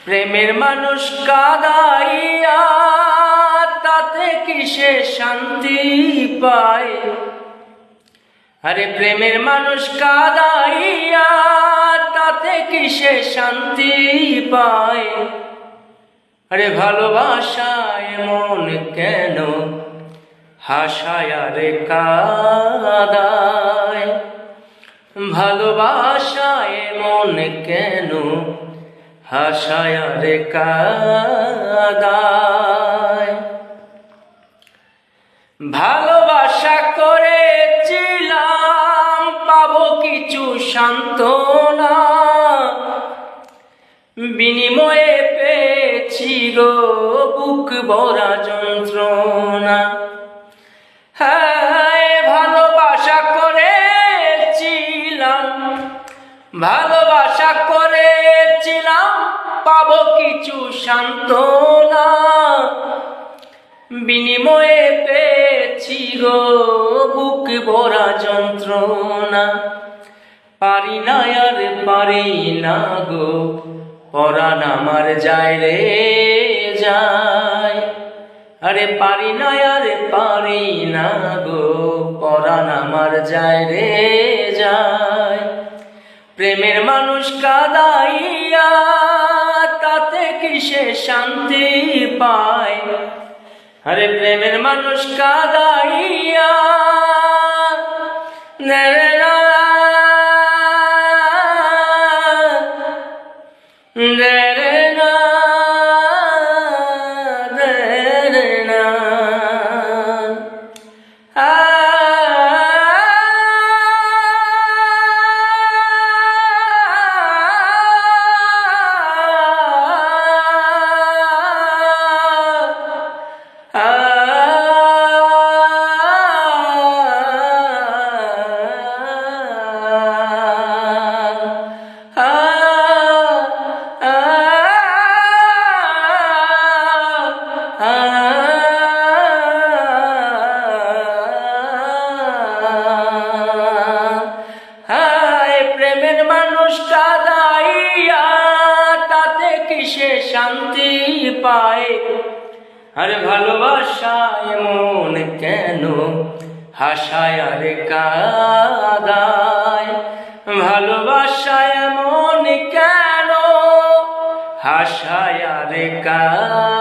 প্রেমের মানুষ কাঁদাইয়া তাতে কিসে শান্তি পায়। আরে প্রেমের মানুষ কাঁদাইয়া তাতে কিসে শান্তি পায়। আরে ভালোবাসায় মন কেন হাসায় আরে কাঁদায়। ভালোবাসায় মন কেন হাসায় আরে কাঁদায়। ভালোবাসা করেছিলাম পাবো কিছু সান্ত্বনা, বিনিময়ে পেয়েছি গো বুক ভরা যন্ত্রণা। হ্যাঁ, ভালোবাসা করেছিলাম, ভালোবাসা করেছিলাম পাবো কিছু সান্ত্বনা, বিনিময়ে পেয়েছি গো বুক ভরা যন্ত্রণা। পারি না আর পারি না গো পরাণ আমার যায় রে যায়। আরে পারি না আর পারি না গো পরাণ আমার যায় রে যায়। প্রেমের মানুষ কাঁদাইয়া তাতে কিসে শান্তি পায়। আরে প্রেমের মানুষ কাঁদাইয়া প্রেমের মানুষ কাঁদাইয়া তাতে কিসে শান্তি পায়। আরে ভালোবাসায় মন কেন হাসায় আরে কাঁদায়। ভালোবাসায় মন কেন হাসায় আরে কাঁদায়।